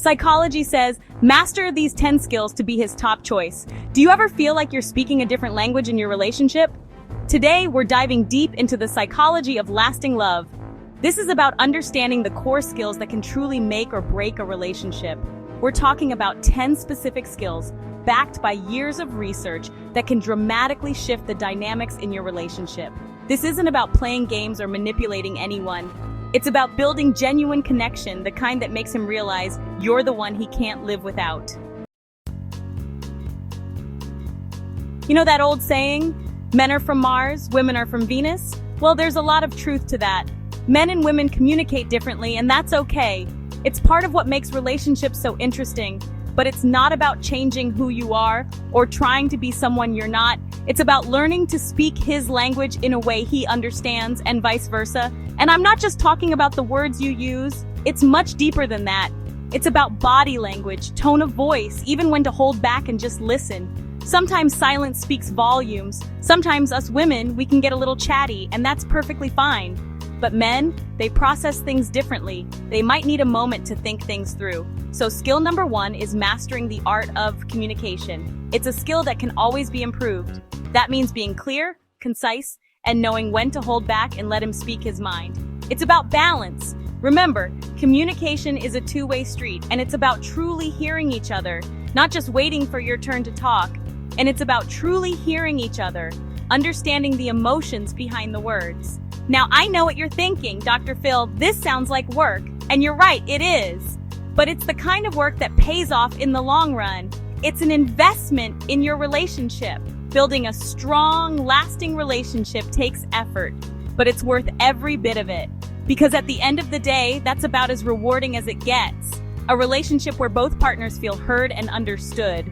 Psychology says, master these 10 skills to be his top choice. Do you ever feel like you're speaking a different language in your relationship? Today, we're diving deep into the psychology of lasting love. This is about understanding the core skills that can truly make or break a relationship. We're talking about 10 specific skills, backed by years of research, that can dramatically shift the dynamics in your relationship. This isn't about playing games or manipulating anyone. It's about building genuine connection, the kind that makes him realize you're the one he can't live without. You know that old saying, men are from Mars, women are from Venus? Well, there's a lot of truth to that. Men and women communicate differently, and that's okay. It's part of what makes relationships so interesting. But it's not about changing who you are or trying to be someone you're not. It's about learning to speak his language in a way he understands and vice versa. And I'm not just talking about the words you use. It's much deeper than that. It's about body language, tone of voice, even when to hold back and just listen. Sometimes silence speaks volumes. Sometimes us women, we can get a little chatty, and that's perfectly fine. But men, they process things differently. They might need a moment to think things through. So skill number 1 is mastering the art of communication. It's a skill that can always be improved. That means being clear, concise, and knowing when to hold back and let him speak his mind. It's about balance. Remember, communication is a two-way street, and it's about truly hearing each other, not just waiting for your turn to talk. And it's about truly hearing each other, understanding the emotions behind the words. Now, I know what you're thinking, Dr. Phil, this sounds like work. And you're right, it is. But it's the kind of work that pays off in the long run. It's an investment in your relationship. Building a strong, lasting relationship takes effort, but it's worth every bit of it. Because at the end of the day, that's about as rewarding as it gets. A relationship where both partners feel heard and understood.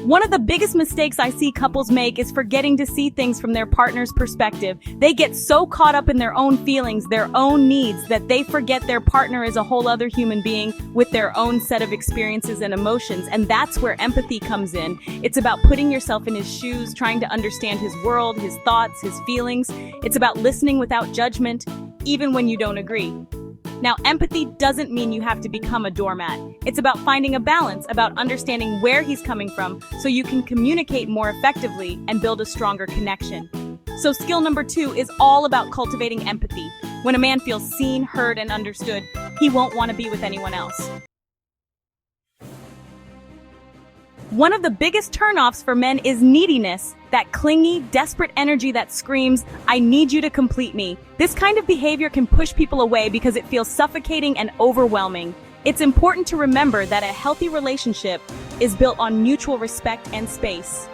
One of the biggest mistakes I see couples make is forgetting to see things from their partner's perspective. They get so caught up in their own feelings, their own needs, that they forget their partner is a whole other human being with their own set of experiences and emotions, and that's where empathy comes in. It's about putting yourself in his shoes, trying to understand his world, his thoughts, his feelings. It's about listening without judgment, even when you don't agree. Now, empathy doesn't mean you have to become a doormat. It's about finding a balance, about understanding where he's coming from so you can communicate more effectively and build a stronger connection. So skill number 2 is all about cultivating empathy. When a man feels seen, heard, and understood, he won't want to be with anyone else. One of the biggest turnoffs for men is neediness, that clingy, desperate energy that screams, I need you to complete me. This kind of behavior can push people away because it feels suffocating and overwhelming. It's important to remember that a healthy relationship is built on mutual respect and space.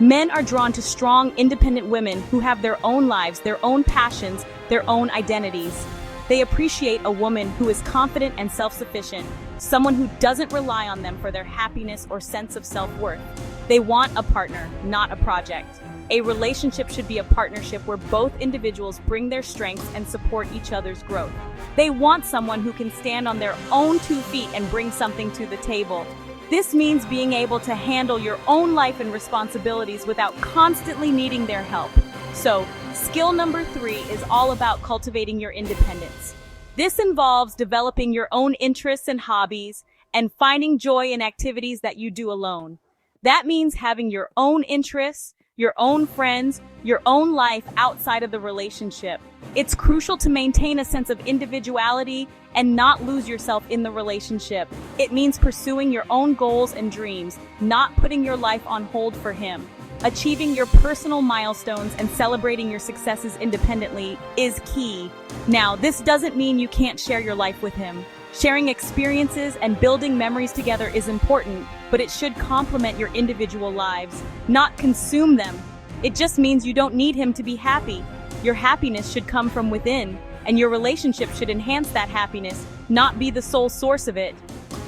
Men are drawn to strong, independent women who have their own lives, their own passions, their own identities. They appreciate a woman who is confident and self-sufficient, someone who doesn't rely on them for their happiness or sense of self-worth. They want a partner, not a project. A relationship should be a partnership where both individuals bring their strengths and support each other's growth. They want someone who can stand on their own 2 feet and bring something to the table. This means being able to handle your own life and responsibilities without constantly needing their help. So, skill number 3 is all about cultivating your independence. This involves developing your own interests and hobbies and finding joy in activities that you do alone. That means having your own interests, your own friends, your own life outside of the relationship. It's crucial to maintain a sense of individuality and not lose yourself in the relationship. It means pursuing your own goals and dreams, not putting your life on hold for him. Achieving your personal milestones and celebrating your successes independently is key. Now, this doesn't mean you can't share your life with him. Sharing experiences and building memories together is important, but it should complement your individual lives, not consume them. It just means you don't need him to be happy. Your happiness should come from within, and your relationship should enhance that happiness, not be the sole source of it.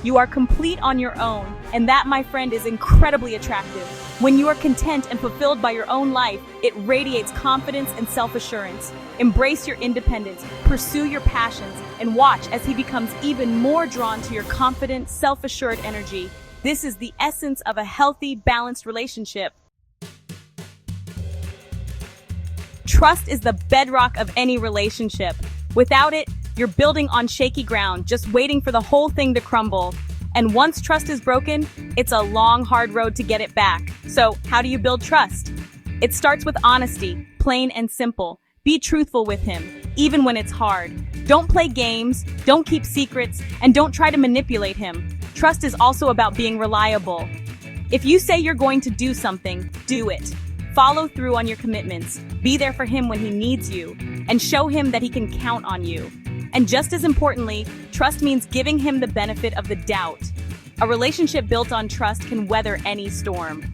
You are complete on your own, and that, my friend, is incredibly attractive. When you are content and fulfilled by your own life, it radiates confidence and self-assurance. Embrace your independence, pursue your passions, and watch as he becomes even more drawn to your confident, self-assured energy. This is the essence of a healthy, balanced relationship. Trust is the bedrock of any relationship. Without it, You're building on shaky ground, just waiting for the whole thing to crumble. And once trust is broken, it's a long, hard road to get it back. So, how do you build trust? It starts with honesty, plain and simple. Be truthful with him, even when it's hard. Don't play games, don't keep secrets, and don't try to manipulate him. Trust is also about being reliable. If you say you're going to do something, do it. Follow through on your commitments. Be there for him when he needs you, and show him that he can count on you. And just as importantly, trust means giving him the benefit of the doubt. A relationship built on trust can weather any storm.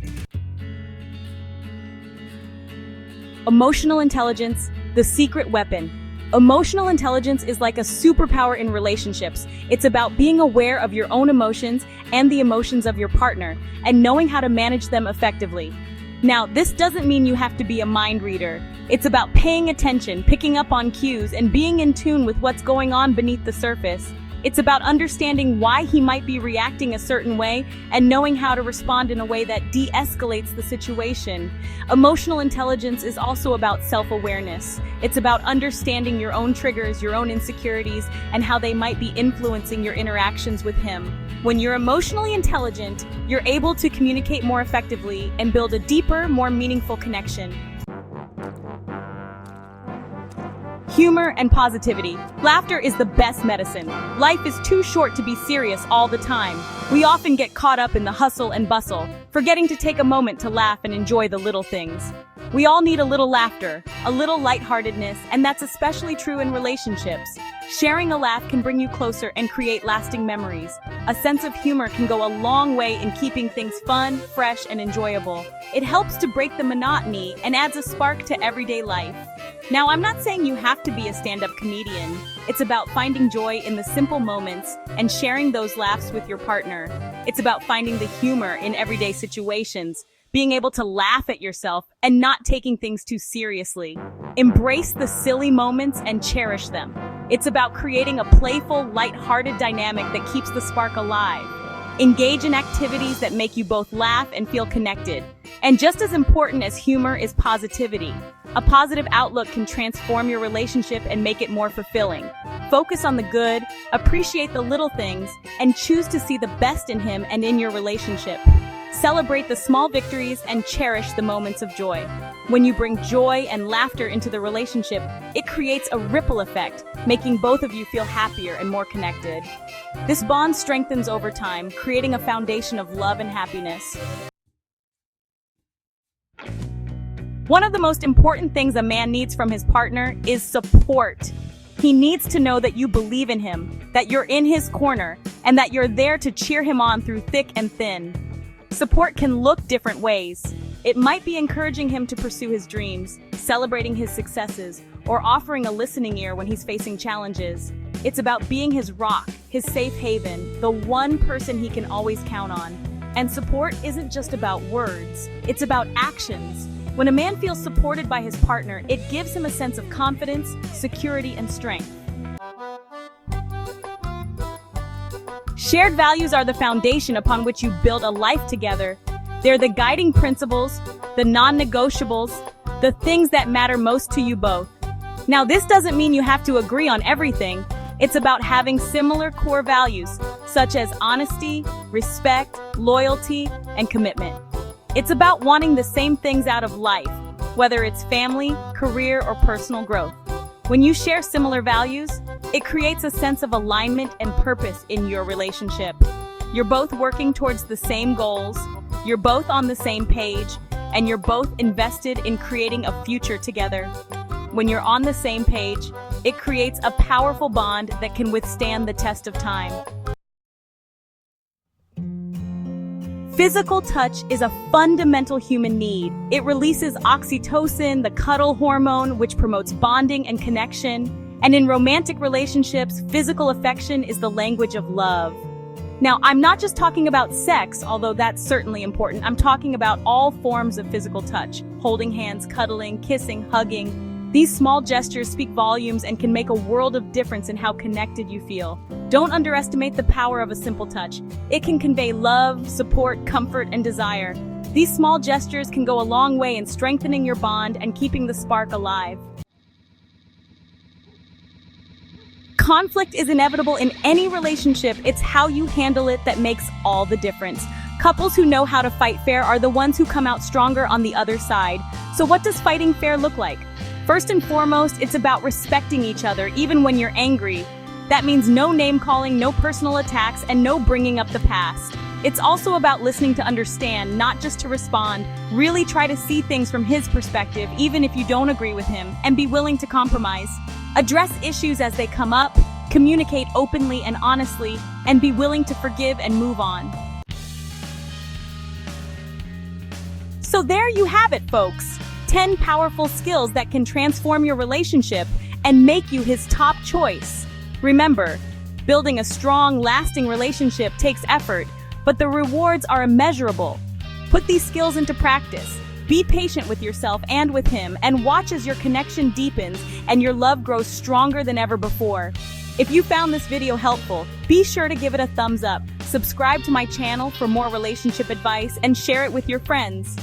Emotional intelligence, the secret weapon. Emotional intelligence is like a superpower in relationships. It's about being aware of your own emotions and the emotions of your partner, and knowing how to manage them effectively. Now, this doesn't mean you have to be a mind reader. It's about paying attention, picking up on cues, and being in tune with what's going on beneath the surface. It's about understanding why he might be reacting a certain way and knowing how to respond in a way that de-escalates the situation. Emotional intelligence is also about self-awareness. It's about understanding your own triggers, your own insecurities, and how they might be influencing your interactions with him. When you're emotionally intelligent, you're able to communicate more effectively and build a deeper, more meaningful connection. Humor and positivity. Laughter is the best medicine. Life is too short to be serious all the time. We often get caught up in the hustle and bustle, forgetting to take a moment to laugh and enjoy the little things. We all need a little laughter, a little lightheartedness, and that's especially true in relationships. Sharing a laugh can bring you closer and create lasting memories. A sense of humor can go a long way in keeping things fun, fresh, and enjoyable. It helps to break the monotony and adds a spark to everyday life. Now, I'm not saying you have to be a stand-up comedian. It's about finding joy in the simple moments and sharing those laughs with your partner. It's about finding the humor in everyday situations, being able to laugh at yourself and not taking things too seriously. Embrace the silly moments and cherish them. It's about creating a playful, light-hearted dynamic that keeps the spark alive. Engage in activities that make you both laugh and feel connected. And just as important as humor is positivity. A positive outlook can transform your relationship and make it more fulfilling. Focus on the good, appreciate the little things, and choose to see the best in him and in your relationship. Celebrate the small victories and cherish the moments of joy. When you bring joy and laughter into the relationship, it creates a ripple effect, making both of you feel happier and more connected. This bond strengthens over time, creating a foundation of love and happiness. One of the most important things a man needs from his partner is support. He needs to know that you believe in him, that you're in his corner, and that you're there to cheer him on through thick and thin. Support can look different ways. It might be encouraging him to pursue his dreams, celebrating his successes, or offering a listening ear when he's facing challenges. It's about being his rock, his safe haven, the one person he can always count on. And support isn't just about words, it's about actions. When a man feels supported by his partner, it gives him a sense of confidence, security, and strength. Shared values are the foundation upon which you build a life together. They're the guiding principles, the non-negotiables, the things that matter most to you both. Now, this doesn't mean you have to agree on everything. It's about having similar core values, such as honesty, respect, loyalty, and commitment. It's about wanting the same things out of life, whether it's family, career, or personal growth. When you share similar values, it creates a sense of alignment and purpose in your relationship. You're both working towards the same goals, you're both on the same page, and you're both invested in creating a future together. When you're on the same page, it creates a powerful bond that can withstand the test of time. Physical touch is a fundamental human need. It releases oxytocin, the cuddle hormone, which promotes bonding and connection. And in romantic relationships, physical affection is the language of love. Now, I'm not just talking about sex, although that's certainly important. I'm talking about all forms of physical touch. Holding hands, cuddling, kissing, hugging. These small gestures speak volumes and can make a world of difference in how connected you feel. Don't underestimate the power of a simple touch. It can convey love, support, comfort, and desire. These small gestures can go a long way in strengthening your bond and keeping the spark alive. Conflict is inevitable in any relationship. It's how you handle it that makes all the difference. Couples who know how to fight fair are the ones who come out stronger on the other side. So what does fighting fair look like? First and foremost, it's about respecting each other, even when you're angry. That means no name-calling, no personal attacks, and no bringing up the past. It's also about listening to understand, not just to respond. Really try to see things from his perspective, even if you don't agree with him, and be willing to compromise. Address issues as they come up, communicate openly and honestly, and be willing to forgive and move on. So there you have it, folks. 10 powerful skills that can transform your relationship and make you his top choice. Remember, building a strong, lasting relationship takes effort, but the rewards are immeasurable. Put these skills into practice. Be patient with yourself and with him, and watch as your connection deepens and your love grows stronger than ever before. If you found this video helpful, be sure to give it a thumbs up, subscribe to my channel for more relationship advice, and share it with your friends.